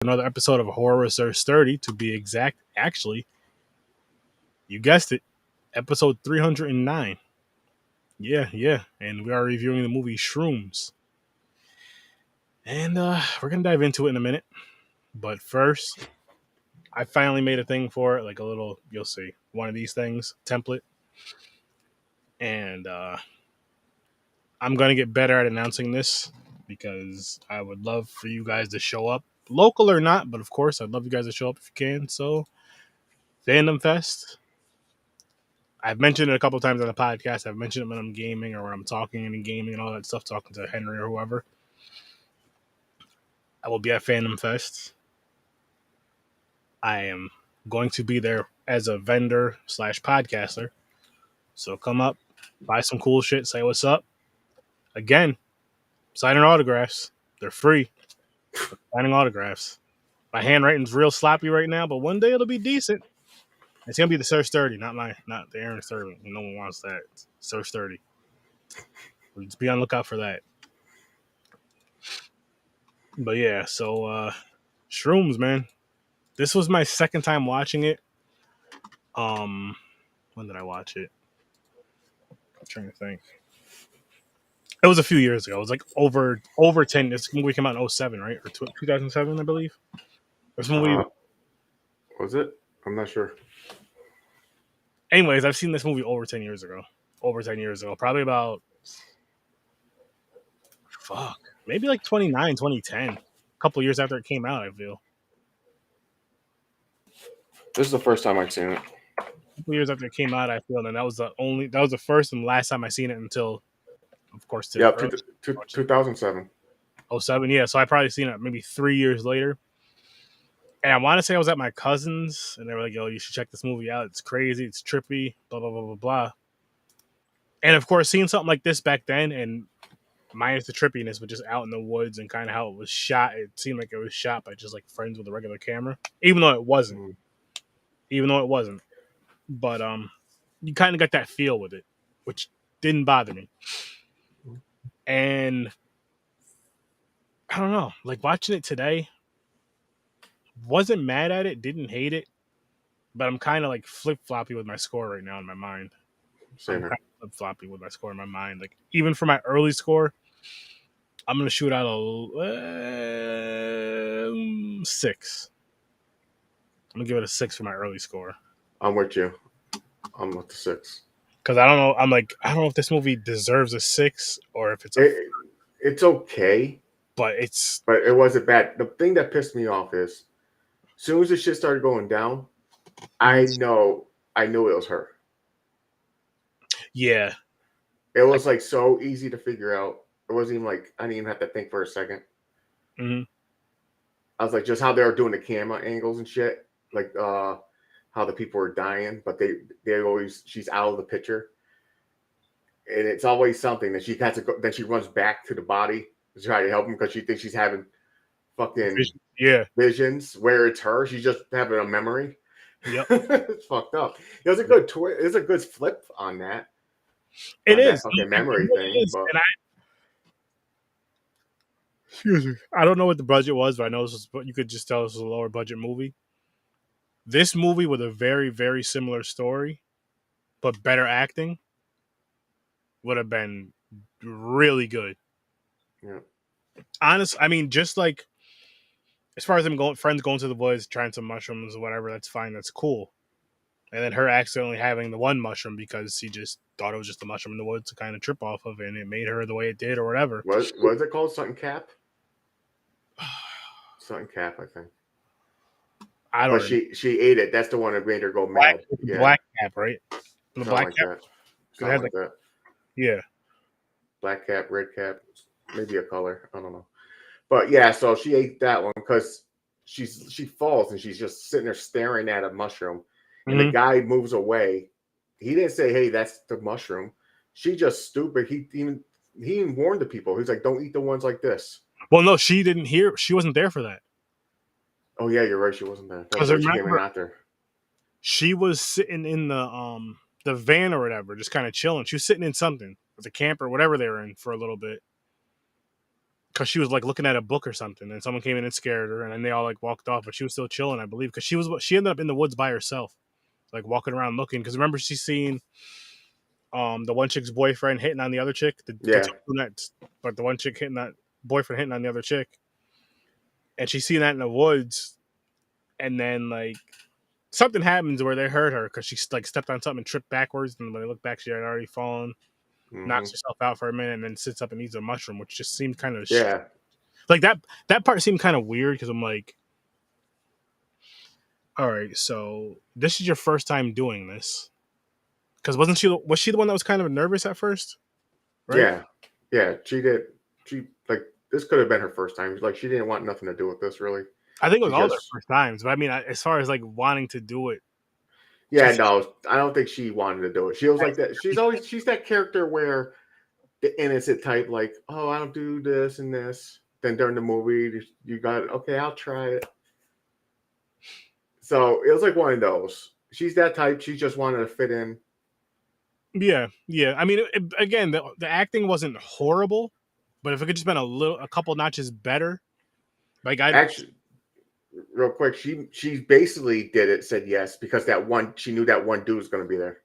Another episode of Horror with Sir Sturdy, to be exact. Actually, you guessed it, episode 309. Yeah. And we are reviewing the movie Shrooms. And we're going to dive into it in a minute. But first, I finally made a thing for it, like a little, you'll see, one of these things, template. And I'm going to get better at announcing this because I would love for you guys to show up, local or not, but of course, I'd love you guys to show up if you can. So, Fandom Fest. I've mentioned it a couple of times on the podcast. I've mentioned it when I'm gaming or when I'm talking and gaming and all that stuff, talking to Henry or whoever. I will be at Fandom Fest. I am going to be there as a vendor / podcaster. So come up, buy some cool shit, say what's up. Again, signing autographs. They're free. Signing autographs. My handwriting's real sloppy right now, but one day it'll be decent. It's gonna be the Sir Sturdy, not the Aaron Servant. No one wants that. It's Sir Sturdy. Just be on the lookout for that. But yeah, so Shrooms, man. This was my second time watching it. When did I watch it? I'm trying to think. It was a few years ago. It was like over 10. This movie came out in 07, right? Or 2007, I believe. This movie. Was it? I'm not sure. Anyways, I've seen this movie over 10 years ago. Probably about maybe like 2010. A couple years after it came out, I feel. This is the first time I've seen it. A couple years after it came out, I feel, and that was the first and last time I seen it until, of course, 2007. 07, yeah. So I probably seen it maybe 3 years later. And I want to say I was at my cousin's, and they were like, "Yo, you should check this movie out. It's crazy. It's trippy. Blah blah blah blah blah." And of course, seeing something like this back then, and minus the trippiness, but just out in the woods and kind of how it was shot, it seemed like it was shot by just like friends with a regular camera, even though it wasn't. But you kind of got that feel with it, which didn't bother me. And I don't know, like watching it today, wasn't mad at it, didn't hate it, but I'm kind of like flip-floppy with my score right now in my mind. Same here. Flip-floppy with my score in my mind. Like even for my early score, I'm gonna shoot out a 6. I'm gonna give it a 6 for my early score. I'm with you. I'm with the 6. Because I don't know. I don't know if this movie deserves a 6 or if it's it's okay, but it wasn't bad. The thing that pissed me off is, as soon as the shit started going down, I knew it was her. Yeah, it was like so easy to figure out. It wasn't even like I didn't even have to think for a second. Mm-hmm. I was like, just how they were doing the camera angles and shit, like how the people were dying, but she's out of the picture, and it's always something that she has to go. Then she runs back to the body to try to help him because she thinks she's having fucking visions where it's her. She's just having a memory. Yep. It's fucked up. It was a good twist. It's a good flip on that. It is a memory thing. But excuse me. I don't know what the budget was, but I know you could just tell this was a lower budget movie. This movie with a very, very similar story, but better acting, would have been really good. Yeah. I mean, just like as far as friends going to the woods, trying some mushrooms or whatever, that's fine. That's cool. And then her accidentally having the one mushroom because she just thought it was just a mushroom in the woods to kind of trip off of it, and it made her the way it did or whatever. Was it called something cap? Something cap, I think. I don't know. She ate it. That's the one that made her go mad. Black cap, right? The black cap. Something like that. Yeah. Black cap, red cap, maybe a color. I don't know. But yeah, so she ate that one because she falls and she's just sitting there staring at a mushroom. And the guy moves away. He didn't say, "Hey, that's the mushroom." She just stupid. He even warned the people. He's like, "Don't eat the ones like this." Well, no, she didn't hear. She wasn't there for that. Oh yeah, you're right. She wasn't there. Because remember, she was sitting in the van or whatever, just kind of chilling. She was sitting in something, the camp or whatever they were in for a little bit. because she was like looking at a book or something, and someone came in and scared her, and then they all like walked off, but she was still chilling, I believe, because she ended up in the woods by herself, like walking around looking. Because remember, she's seen the one chick's boyfriend hitting on the other chick, the Yeah. two brunettes, but the one chick hitting that boyfriend hitting on the other chick, and she's seen that in the woods, and then like something happens where they hurt her because she like stepped on something and tripped backwards, and when they look back, she had already fallen, knocks Hmm. herself out for a minute, and then sits up and eats a mushroom, which just seemed kind of Yeah. like that part seemed kind of weird because I'm like, all right, so this is your first time doing this because was she the one that was kind of nervous at first, right? Yeah. Yeah. She did. She like this could have been her first time. Like she didn't want nothing to do with this really. I think it She was all their just first times, but I mean, as far as like wanting to do it, yeah, she's no, I don't think she wanted to do it. She was like that. She's that character where the innocent type, like, oh, I don't do this and this. Then during the movie, you got okay, I'll try it. So it was like one of those. She's that type. She just wanted to fit in. yeah, yeah. I mean, again, the acting wasn't horrible, but if it could just been a couple notches better, like I Actually, real quick, she basically did it. Said yes because that one she knew that one dude was going to be there.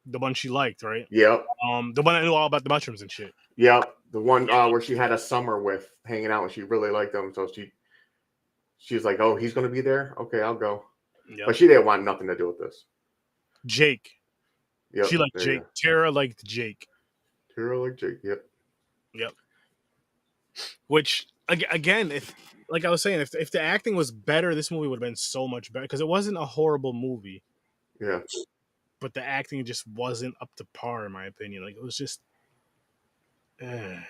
the one she liked, right? Yep, The one that knew all about the mushrooms and shit. yep. The one where she had a summer with hanging out and she really liked him, so she's like, oh, he's going to be there. Okay, I'll go. But Yep. she didn't want nothing to do with this. Jake. Yep, She liked there you Jake. go. Tara liked Jake. Tara like Jake. Yep. Yep. Which again, if like I was saying, if the acting was better, this movie would have been so much better because it wasn't a horrible movie, Yeah. but the acting just wasn't up to par in my opinion. Like it was just There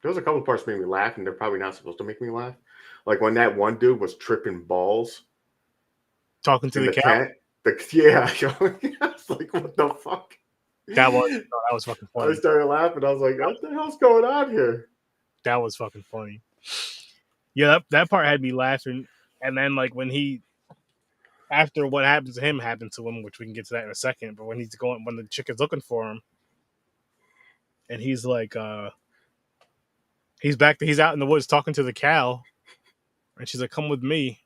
was a couple parts that made me laugh, and they're probably not supposed to make me laugh. Like when that one dude was tripping balls talking to in the the cow. tent. Yeah, I was like, what the fuck? That was fucking I funny. started laughing. I was like, what the hell's going on here? That was fucking funny. Yeah, that part had me laughing. And then like when he after what happens to him happened to him, which we can get to that in a second, but when the chick is looking for him and he's like he's out in the woods talking to the cow and she's like, come with me.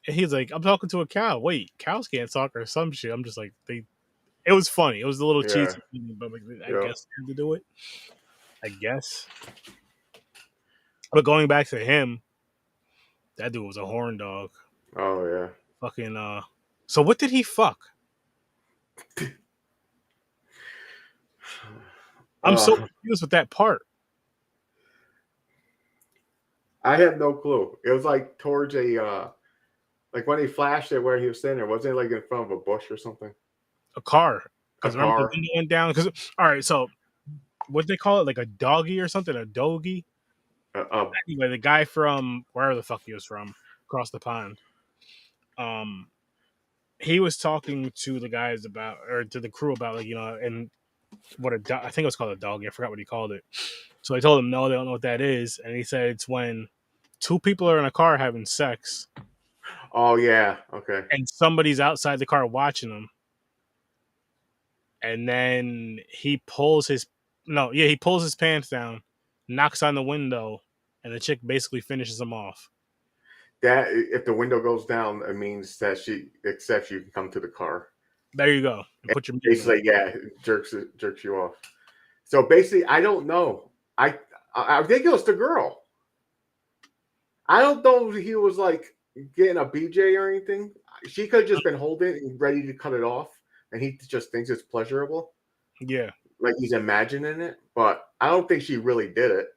And he's like, I'm talking to a cow. Wait, cows can't talk or some shit. I'm just like it was funny. It was a little Yeah, cheesy, but like, I yeah. guess they had to do it. I guess. But going back to him, that dude was a horn dog. Oh yeah. Fucking so what did he fuck? I'm so Uh, confused with that part. I have no clue. It was like towards a like when he flashed it where he was standing there, wasn't it like in front of a bush or something? A car. A Because remember the car. window went down. Because all right, so what they call it, like a doggy or something, a dogie. Uh, Anyway, the guy from wherever the fuck he was from, across the pond. Um, he was talking to the guys about, or to the crew about, like and what I think it was called a doggy. I forgot what he called it. So I told him no, they don't know what that is, and he said it's when two people are in a car having sex, oh yeah. Okay. and somebody's outside the car watching them, and then he pulls his he pulls his pants down, knocks on the window, and the chick basically finishes him off. That if the window goes down, it means that she accepts you can come to the car. There you go. And put your mittens on. Basically, yeah, jerks you off. So basically, I don't know. I think it was the girl. I don't know if he was like getting a BJ or anything. She could have just been holding it and ready to cut it off, and he just thinks it's pleasurable, Yeah, like he's imagining it. But I don't think she really did it.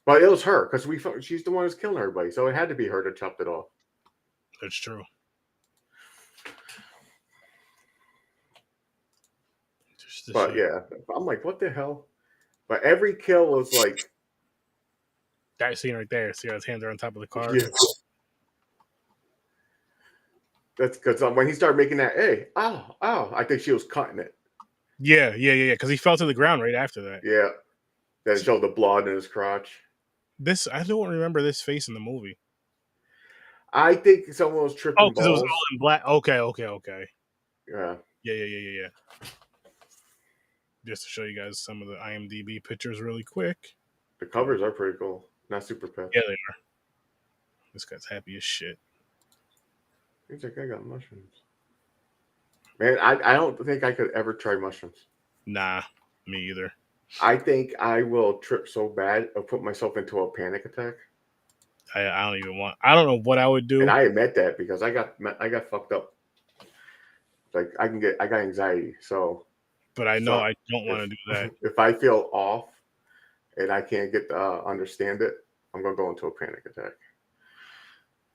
But it was her because she's the one who's killing everybody, so it had to be her that chopped it off. that's true. But yeah, I'm like, what the hell? But every kill was like, That scene right there. See how his hands are on top of the car. yeah, that's because when he started making that, hey, oh, I think she was cutting it. Yeah. Because he fell to the ground right after that. Yeah, then it showed the blood in his crotch. I don't remember this face in the movie. I think someone was Oh, tripping because it was balls. all in black. Okay. Yeah, Yeah. just to show you guys some of the IMDb pictures really quick. The covers are pretty cool. Not super pets. Yeah, they are. This guy's happy as shit. He's like, I got mushrooms. Man, I don't think I could ever try mushrooms. Nah, me either. I think I will trip so bad I'll put myself into a panic attack. I don't even want. I don't know what I would do. And I admit that because I got fucked up. Like I got anxiety. So, but I know I don't want to do that. If I feel off and I can't get understand it, I'm gonna go into a panic attack.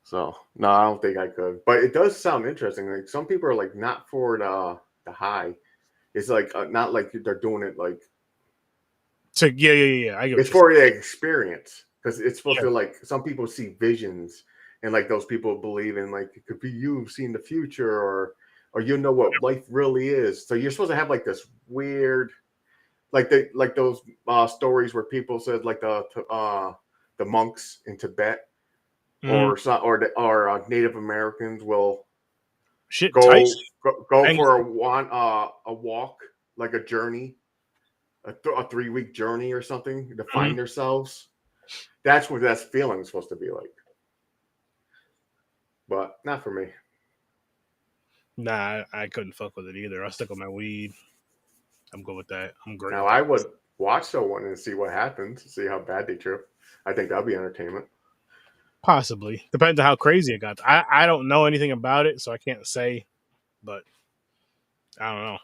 So no, I don't think I could. But it does sound interesting. Like some people are like not for the high. It's like not like they're doing it like. So yeah. I get it's for the experience because it's supposed to like some people see visions and like those people believe in like it could be you seeing the future or you know what life really is. So you're supposed to have like this weird, like those stories where people said like the monks in Tibet or Native Americans will go for a walk, like a journey, a 3-week journey or something to find themselves. That's what that feeling is supposed to be like. But not for me. Nah, I couldn't fuck with it either. I'll stick with my weed. I'm good with that. I'm great. Now I would watch someone and see what happens, see how bad they trip. I think that'd be entertainment. Possibly. Depends on how crazy it got. I don't know anything about it, so I can't say. But I don't know.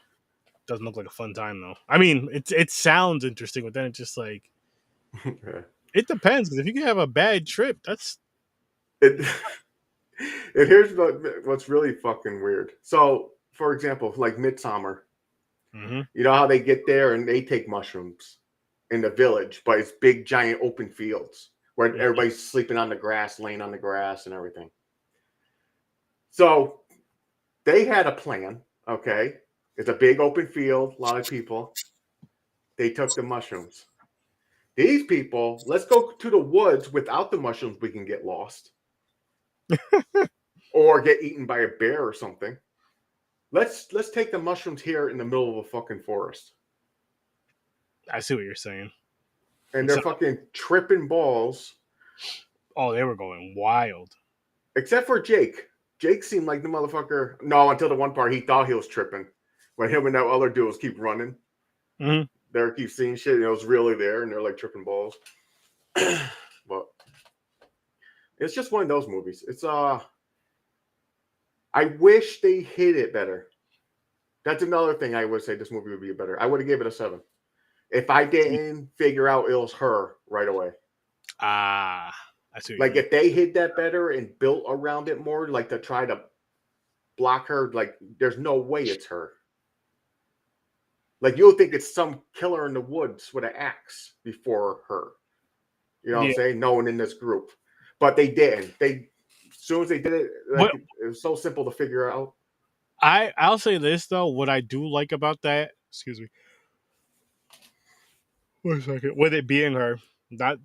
Doesn't look like a fun time though. I mean, it sounds interesting, but then it's just like it depends. Because if you can have a bad trip, that's it. And here's what's really fucking weird. So, for example, like Midsummer, you know how they get there and they take mushrooms in the village, but it's big, giant open fields where everybody's sleeping on the grass, laying on the grass and everything. So they had a plan, okay? It's a big open field, a lot of people. They took the mushrooms. These people, let's go to the woods without the mushrooms, we can get lost. Or get eaten by a bear or something. Let's take the mushrooms here in the middle of a fucking forest. I see what you're saying. And they're fucking tripping balls. Oh, they were going wild. Except for Jake. Jake seemed like the motherfucker. No, until the one part he thought he was tripping. When him and that other dudes keep running. They keep seeing shit and it was really there and they're like tripping balls. But it's just one of those movies. It's I wish they hit it better. That's another thing I would say this movie would be better. I would have gave it a 7. If I didn't figure out it was her right away. I see. Like if they hit that better and built around it more, like to try to block her, like there's no way it's her. Like you'll think it's some killer in the woods with an axe before her. You know what I'm saying? No one in this group. But they didn't. As soon as they did it, like, it was so simple to figure out. I'll say this though, what I do like about that, excuse me, 1 second, with it being her, not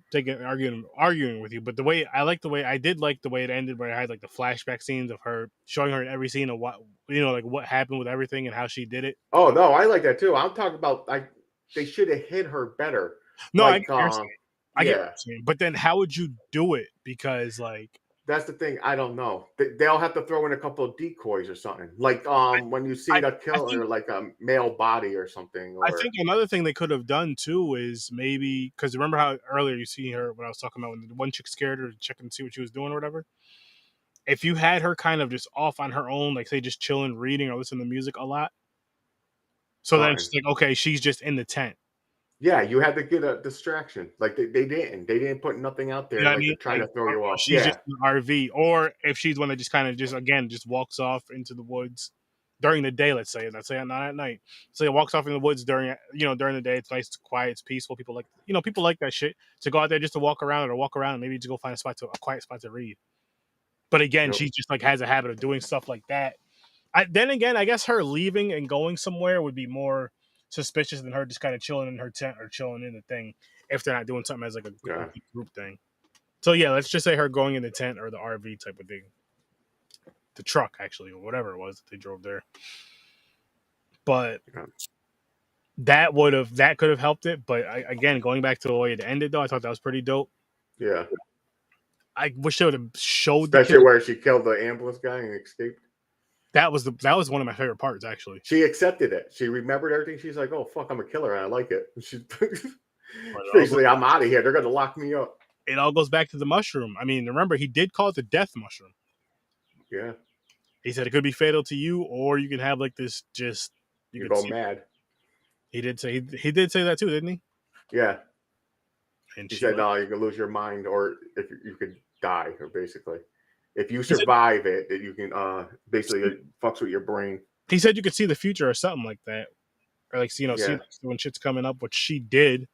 arguing with you, but I did like the way it ended, where I had like the flashback scenes of her showing her in every scene of what like what happened with everything and how she did it. Oh no, I like that too. I'm talking about like they should have hit her better. No, I get what you're saying, but then how would you do it? Because like that's the thing. I don't know. They'll have to throw in a couple of decoys or something. Like when you see the killer, like a male body or something. Or... I think another thing they could have done too is maybe because remember how earlier you see her when I was talking about when the one chick scared her to check and see what she was doing or whatever. If you had her kind of just off on her own, like say just chilling, reading or listening to music a lot, so then it's like okay, she's just in the tent. Yeah, you had to get a distraction. Like they didn't put nothing out there like to try to throw you off. She's just in the RV, or if she's one that just kind of just walks off into the woods during the day. Let's say not at night. So it walks off in the woods during the day. It's nice, it's quiet, it's peaceful. People like that shit to go out there just to walk around and maybe just go find a quiet spot to read. But again, she just like has a habit of doing stuff like that. Then again, I guess her leaving and going somewhere would be more suspicious than her just kind of chilling in her tent or chilling in the thing if they're not doing something as like a group thing. So yeah, let's just say her going in the tent or the RV type of thing. The truck, actually, or whatever it was that they drove there. But that could have helped it. But again, going back to the way it ended, though, I thought that was pretty dope. Yeah. I wish they would have showed the Especially kill. where she killed the ambulance guy and escaped. That was one of my favorite parts, actually. She accepted it. She remembered everything. She's like, "Oh fuck, I'm a killer. I like it." She's basically, I'm out of here. They're gonna lock me up. It all goes back to the mushroom. I mean, remember, he did call it the death mushroom. Yeah. He said it could be fatal to you, or you can have like this. Just you go mad. He did say he did say that too, didn't he? Yeah. And he said, like, "No, you can lose your mind, or if you could die, or basically, if you survive it, that you can basically it fucks with your brain." He said you could see the future or something like that, or like see when shit's coming up, which she did.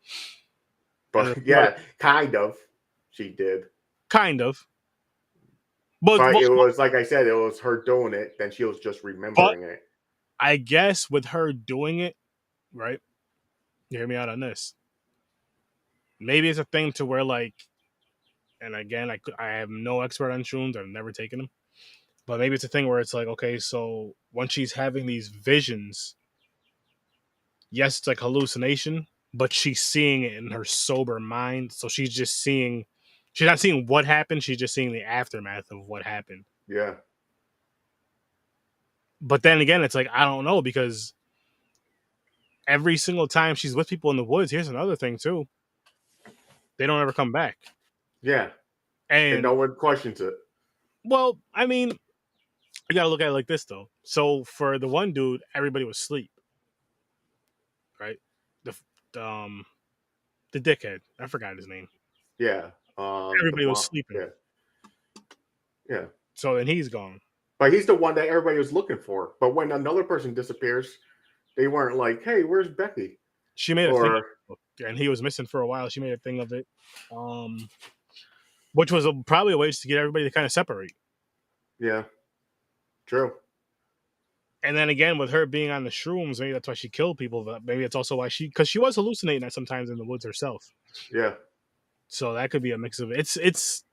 But yeah, kind of, she did. Kind of. But it was like I said, it was her doing it. Then she was just remembering it. I guess with her doing it, right? You hear me out on this. Maybe it's a thing to where like, and again, I am no expert on shrooms. I've never taken them, but maybe it's a thing where it's like, okay, so when she's having these visions, yes, it's like hallucination, but she's seeing it in her sober mind. So she's just seeing, she's not seeing what happened. She's just seeing the aftermath of what happened. Yeah. But then again, it's like, I don't know, because every single time she's with people in the woods, here's another thing too. They don't ever come back. Yeah. And no one questions it. Well, I mean, you gotta look at it like this though. So for the one dude, everybody was asleep. Right? The dickhead. I forgot his name. Yeah. Everybody was sleeping. Yeah. Yeah. So then he's gone. But he's the one that everybody was looking for. But when another person disappears, they weren't like, "Hey, where's Becky?" She made a thing, and he was missing for a while. She made a thing of it, which was probably a way to get everybody to kind of separate. Yeah, true. And then again, with her being on the shrooms, maybe that's why she killed people. But maybe it's also why because she was hallucinating that sometimes in the woods herself. Yeah. So that could be a mix of it. It's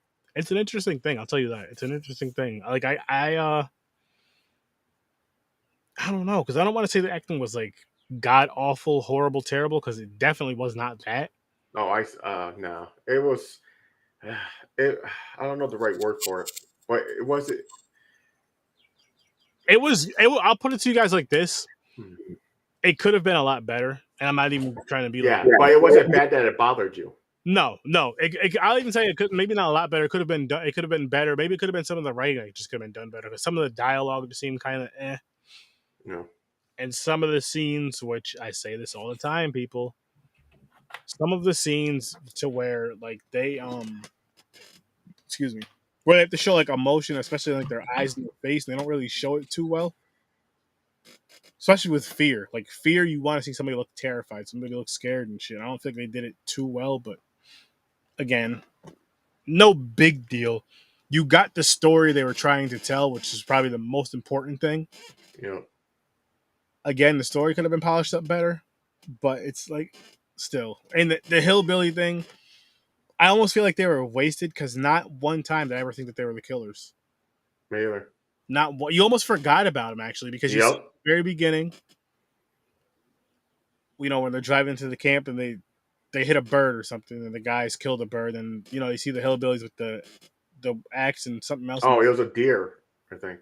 an interesting thing. I'll tell you that. It's an interesting thing. Like I don't know, because I don't want to say the acting was like god awful, horrible, terrible, because it definitely was not that. No, no, it was. I don't know the right word for it, but it was. It was. I'll put it to you guys like this: it could have been a lot better, and I'm not even trying to be like, but it wasn't bad that it bothered you. No. I'll even say it could maybe not a lot better. It could have been done. It could have been better. Maybe it could have been some of the writing. It just could have been done better. Because some of the dialogue just seemed kind of eh. No. And some of the scenes, which I say this all the time, people. Some of the scenes to where like they excuse me, where they have to show like emotion, especially like their eyes and their face, and they don't really show it too well. Especially with fear. Like fear, you want to see somebody look terrified, somebody look scared and shit. I don't think they did it too well, but again, no big deal. You got the story they were trying to tell, which is probably the most important thing. Yeah. Again, the story could have been polished up better, but it's like still. And the hillbilly thing, I almost feel like they were wasted because not one time did I ever think that they were the killers. Me either. Not what you almost forgot about them actually, because you see at the very beginning, you know, when they're driving to the camp and they hit a bird or something, and the guys killed a bird, and you know you see the hillbillies with the axe and something else. Oh, it was a deer, I think,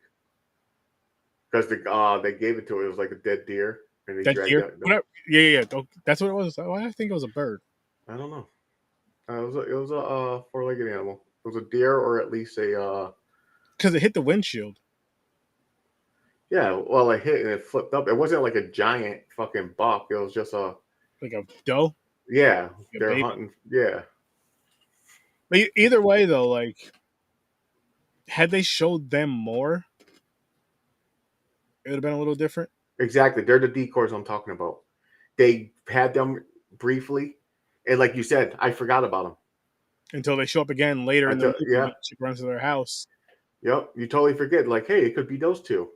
because they gave it to it. It was like a dead deer, and they dragged deer. Yeah. That's what it was. I think it was a bird. I don't know. It was a four-legged animal. It was a deer, or at least a. Because it hit the windshield. Yeah, well, it hit and it flipped up. It wasn't like a giant fucking buck. It was just like a doe. Yeah, they're hunting. Yeah. But either way, though, like, had they showed them more, it would have been a little different. Exactly. They're the decoys I'm talking about. They had them briefly, and like you said, I forgot about them. Until they show up again later in the movie. Yeah. She runs to their house. Yep. You totally forget. Like, hey, it could be those two.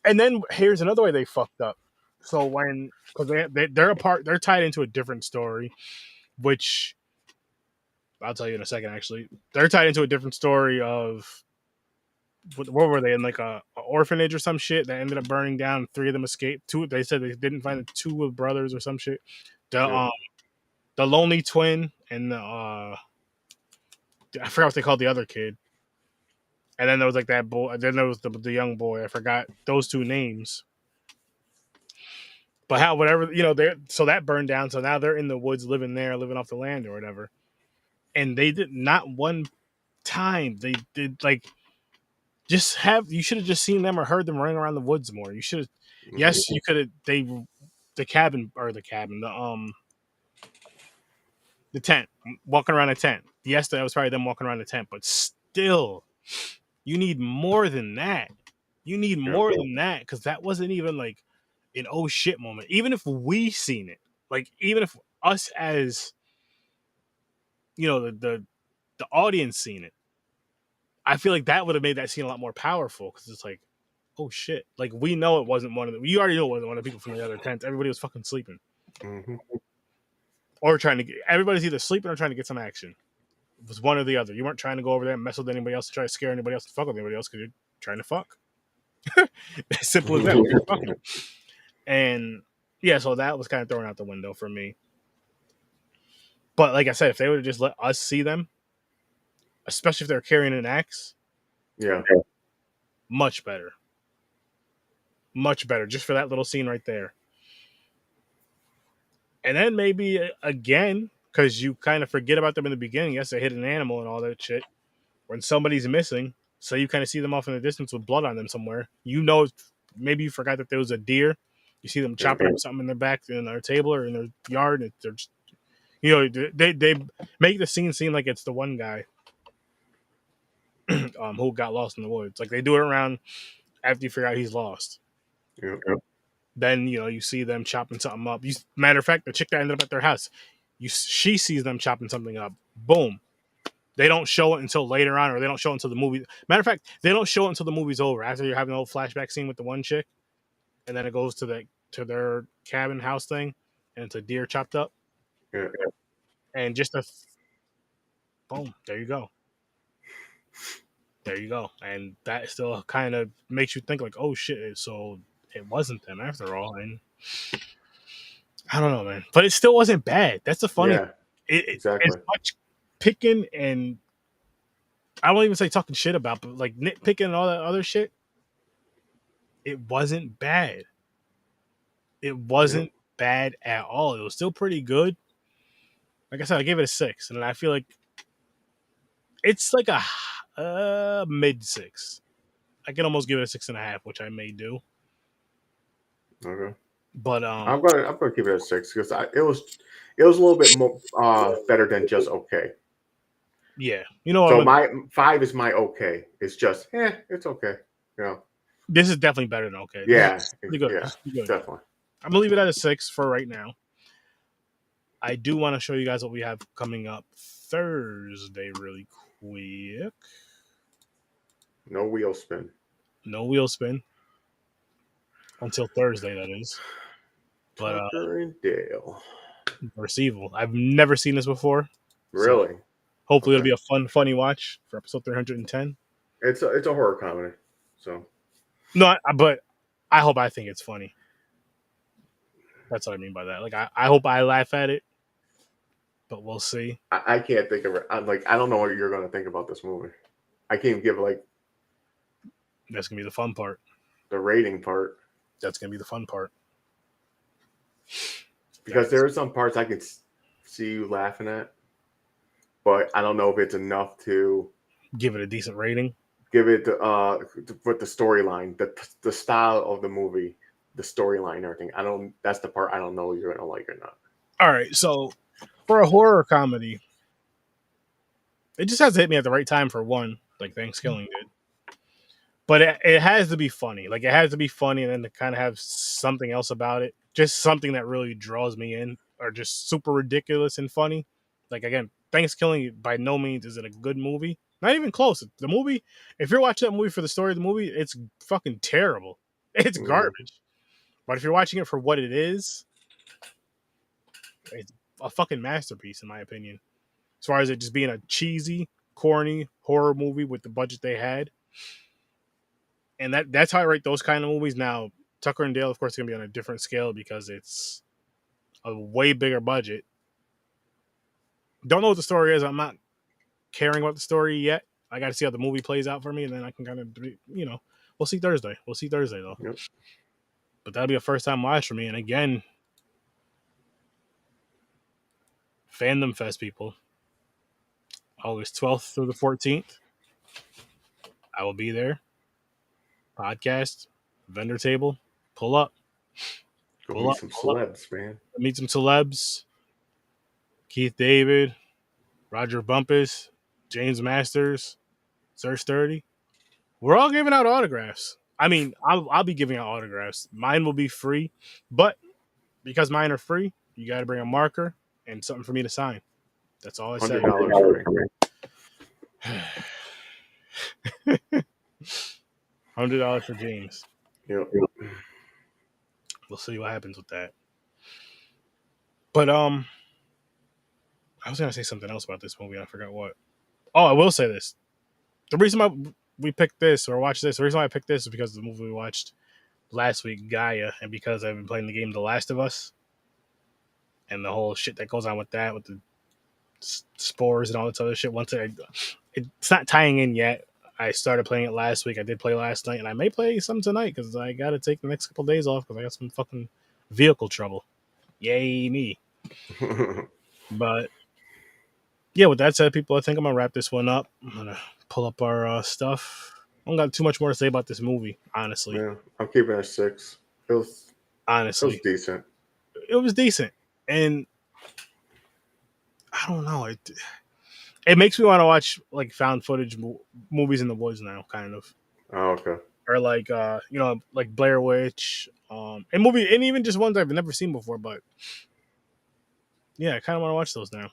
And then here's another way they fucked up. So when, because they're apart, they're tied into a different story, which I'll tell you in a second. Actually, they're tied into a different story of what were they in, like a orphanage or some shit that ended up burning down. 3 of them escaped. Two, they said they didn't find the 2 of brothers or some shit. The Yep. the lonely twin and the I forgot what they called the other kid. And then there was like that boy. Then there was the young boy. I forgot those 2 names. But how whatever they so that burned down. So now they're in the woods, living there, living off the land or whatever. And they did not one time. They did like just have. You should have just seen them or heard them running around the woods more. You should have. Yes, you could have. The cabin or the cabin the tent, walking around a tent. Yes, that was probably them walking around the tent, but still, you need more than that. You need more than that because that wasn't even like an oh shit moment. Even if we seen it, like even if us as the audience seen it, I feel like that would have made that scene a lot more powerful because it's like, oh shit, like we know it wasn't one of the. You already know it wasn't one of the people from the other tent. Everybody was fucking sleeping or trying to get. Everybody's either sleeping or trying to get some action. It was one or the other. You weren't trying to go over there and mess with anybody else to try to scare anybody else to fuck with anybody else because you're trying to fuck. As simple as that. You're fucking. And yeah, so that was kind of thrown out the window for me. But like I said, if they would have just let us see them, especially if they're carrying an axe, much better. Much better. Just for that little scene right there. And then maybe again, because you kind of forget about them in the beginning. Yes, they hit an animal and all that shit. When somebody's missing, so you kind of see them off in the distance with blood on them somewhere. Maybe you forgot that there was a deer. You see them chopping up something in their back, in their table or in their yard. And they're just, they make the scene seem like it's the one guy who got lost in the woods. Like they do it around after you figure out he's lost. Yep. Then you see them chopping something up. Matter of fact, the chick that ended up at their house, she sees them chopping something up. Boom. They don't show it until later on, or they don't show it until the movie. Matter of fact, they don't show it until the movie's over. After you're having a whole flashback scene with the one chick, and then it goes to their cabin house thing, and it's a deer chopped up, and just boom, there you go. There you go. And that still kind of makes you think like, oh shit, so it wasn't them after all. And I don't know, man. But it still wasn't bad. That's the funny. Yeah, exactly. As much picking and I won't even say talking shit about, but like nitpicking and all that other shit, it wasn't bad. It wasn't bad at all. It was still pretty good. Like I said, I gave it a 6, and I feel like it's like a mid 6. I can almost give it a 6.5, which I may do. Okay. But I'm gonna keep it at 6 because it was a little bit more better than just okay. Yeah, So my 5 is my okay. It's just it's okay. This is definitely better than okay. Yeah, pretty good. Yeah, Pretty good. definitely. I'm gonna leave it at a 6 for right now. I do want to show you guys what we have coming up Thursday, really quick. No wheel spin. No wheel spin until Thursday. That is. But Tucker and Dale versus Evil. I've never seen this before. Really? So hopefully it'll be a funny watch for episode 310. It's a horror comedy. So no, but I think it's funny. That's what I mean by that. Like I hope I laugh at it, but we'll see. I can't think of it. I don't know what you're going to think about this movie. I can't give that's gonna be the fun part. The rating part. That's gonna be the fun part. Because there are some parts I could see you laughing at, but I don't know if it's enough to give it a decent rating. Give it with the storyline, the style of the movie, the storyline, and everything. That's the part I don't know if you're gonna like or not. All right, so for a horror comedy, it just has to hit me at the right time for one, like Thanksgiving did. But it has to be funny. Like it has to be funny, and then to kind of have something else about it, just something that really draws me in, or just super ridiculous and funny. Like again, Thanksgiving by no means is it a good movie. Not even close. The movie, if you're watching that movie for the story of the movie, it's fucking terrible. It's garbage. But if you're watching it for what it is, it's a fucking masterpiece, in my opinion. As far as it just being a cheesy, corny horror movie with the budget they had. And that's how I rate those kind of movies. Now, Tucker and Dale, of course, is gonna be on a different scale because it's a way bigger budget. Don't know what the story is. I'm not caring about the story yet. I got to see how the movie plays out for me, and then I can kind of, we'll see Thursday. We'll see Thursday though. Yep. But that'll be a first time watch for me. And again, Fandom Fest people, August 12th through the 14th, I will be there. Podcast, vendor table, pull up, Go pull meet up, some pull up. celebs, man. Meet some celebs. Keith David, Roger Bumpus, James Masters, Sir Sturdy. We're all giving out autographs. I mean, I'll be giving out autographs. Mine will be free, but because mine are free, you got to bring a marker and something for me to sign. That's all I say. $100 for me. $100 for James. Yep. We'll see what happens with that. But I was gonna say something else about this movie. I forgot what. Oh, I will say this. The reason why we picked this or watched this, the reason why I picked this is because of the movie we watched last week, Gaia, and because I've been playing the game The Last of Us, and the whole shit that goes on with that, with the spores and all this other shit. Once it's not tying in yet. I started playing it last week. I did play last night, and I may play some tonight because I got to take the next couple of days off because I got some fucking vehicle trouble. Yay me! But yeah, with that said, people, I think I'm gonna wrap this one up. I'm gonna pull up our stuff. I don't got too much more to say about this movie, honestly. Yeah, I'm keeping it 6. It was decent. It was decent, and I don't know. It makes me want to watch like found footage movies in the woods now, kind of. Oh, okay. Or like like Blair Witch, and even just ones I've never seen before. But yeah, I kind of want to watch those now.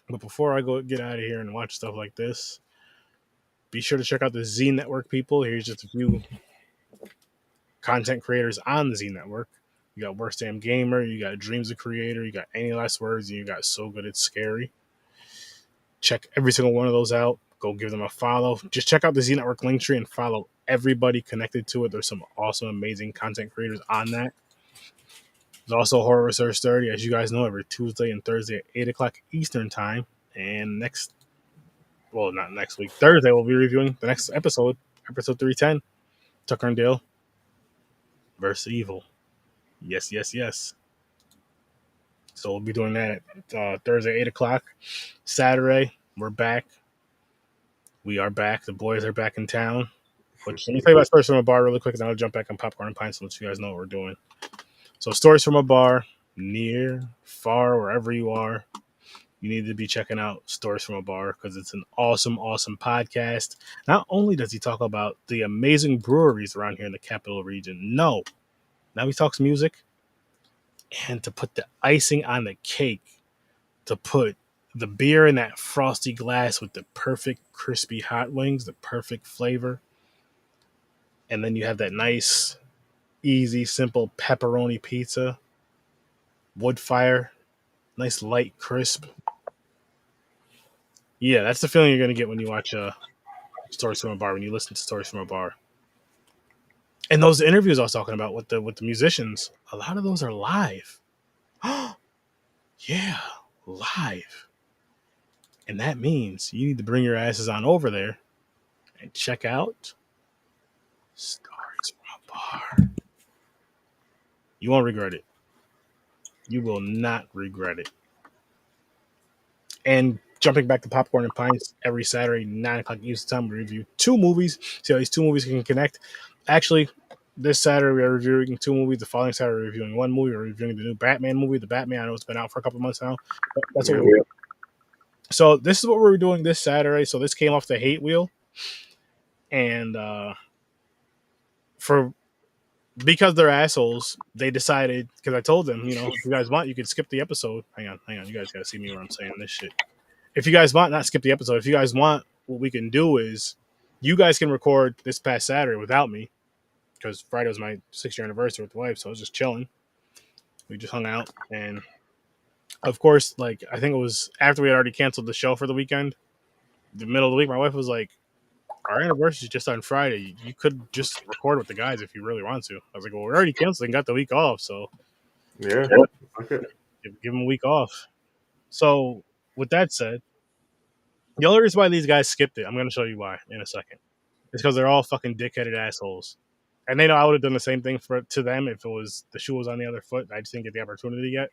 But before I go get out of here and watch stuff like this, be sure to check out the Z Network, people. Here's just a few content creators on the Z Network. You got Worst Damn Gamer, you got Dreams of Creator, you got Any Last Words, and you got So Good It's Scary. Check every single one of those out. Go give them a follow. Just check out the Z Network Linktree and follow everybody connected to it. There's some awesome, amazing content creators on that. There's also Horror with Sir Sturdy, as you guys know, every Tuesday and Thursday at 8 o'clock Eastern Time. And not next week, Thursday, we'll be reviewing the next episode 310, Tucker and Dale versus Evil. Yes, yes, yes. So we'll be doing that Thursday, 8 o'clock. Saturday, we're back. We are back. The boys are back in town. Which, let me tell you about Stories from a Bar really quick, and then I'll jump back on Popcorn and Pints and let you guys know what we're doing. So Stories from a Bar, near, far, wherever you are, you need to be checking out Stories from a Bar because it's an awesome, awesome podcast. Not only does he talk about the amazing breweries around here in the capital region, no. Now he talks music. And to put the icing on the cake, to put the beer in that frosty glass with the perfect crispy hot wings, the perfect flavor. And then you have that nice, easy, simple pepperoni pizza, wood fire, nice light crisp. Yeah, that's the feeling you're going to get when you watch Stories from a Bar, when you listen to Stories from a Bar. And those interviews I was talking about with the musicians, a lot of those are live. Yeah, live. And that means you need to bring your asses on over there and check out Stories from a Bar. You won't regret it. You will not regret it. And jumping back to Popcorn and Pints, every Saturday, 9 o'clock Eastern Time, we review 2 movies. See how these 2 movies can connect. Actually, this Saturday we are reviewing 2 movies. The following Saturday we're reviewing 1 movie. We're reviewing the new Batman movie. The Batman, I know it's been out for a couple months now. But that's what we're doing. So this is what we're doing this Saturday. So this came off the Hate Wheel. And because they're assholes, they decided, because I told them, if you guys want, you could skip the episode. Hang on. You guys got to see me where I'm saying this shit. If you guys want, not skip the episode. If you guys want, what we can do is you guys can record this past Saturday without me, because Friday was my 6-year anniversary with the wife, so I was just chilling. We just hung out. And, of course, I think it was after we had already canceled the show for the weekend, the middle of the week, my wife was like, our anniversary is just on Friday. You could just record with the guys if you really want to. I was like, well, we're already canceling, got the week off, so Yeah. Okay. give them a week off. So with that said, the only reason why these guys skipped it, I'm going to show you why in a second. It's because they're all fucking dickheaded assholes, and they know I would have done the same thing to them if it was the shoe was on the other foot. I just didn't get the opportunity yet.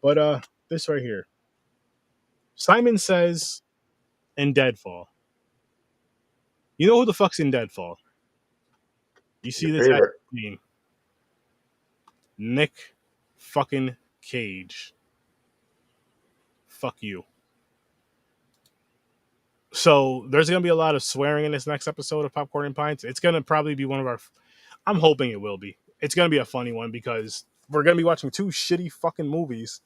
But this right here, Simon says in Deadfall. You know who the fuck's in Deadfall? You see Your this guy's favorite. name, Nick fucking Cage. Fuck you. So there's gonna be a lot of swearing in this next episode of Popcorn and Pints. It's gonna probably be one of our. I'm hoping it will be. It's gonna be a funny one because we're gonna be watching two shitty fucking movies,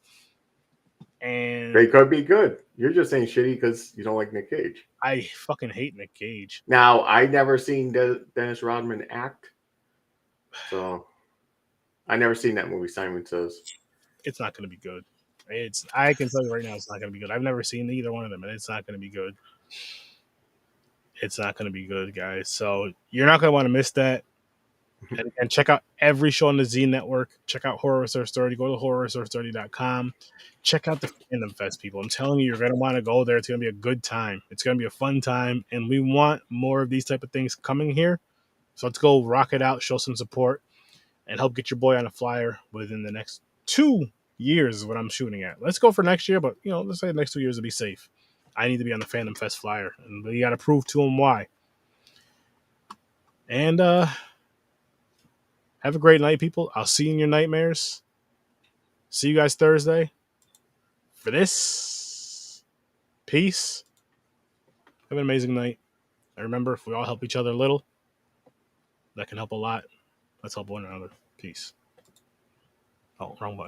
and They could be good. You're just saying shitty because you don't like Nick Cage. I fucking hate Nick Cage. Now, I never seen Dennis Rodman act, so I never seen that movie. Simon Says. It's not gonna be good. I can tell you right now, it's not gonna be good. I've never seen either one of them, and it's not gonna be good. It's not gonna be good, guys. So you're not gonna want to miss that. And check out every show on the Z Network. Check out Horror with Sir Sturdy. Go to horrorwithsir.com. Check out the Fandom Fest, people. I'm telling you, you're going to want to go there. It's going to be a good time. It's going to be a fun time. And we want more of these type of things coming here. So let's go rock it out, show some support, and help get your boy on a flyer within the next 2 years is what I'm shooting at. Let's go for next year, but, let's say the next 2 years to be safe. I need to be on the Fandom Fest flyer. And we got to prove to him why. And, have a great night, people. I'll see you in your nightmares. See you guys Thursday. For this, peace. Have an amazing night. And remember, if we all help each other a little, that can help a lot. Let's help one another. Peace. Oh, wrong button.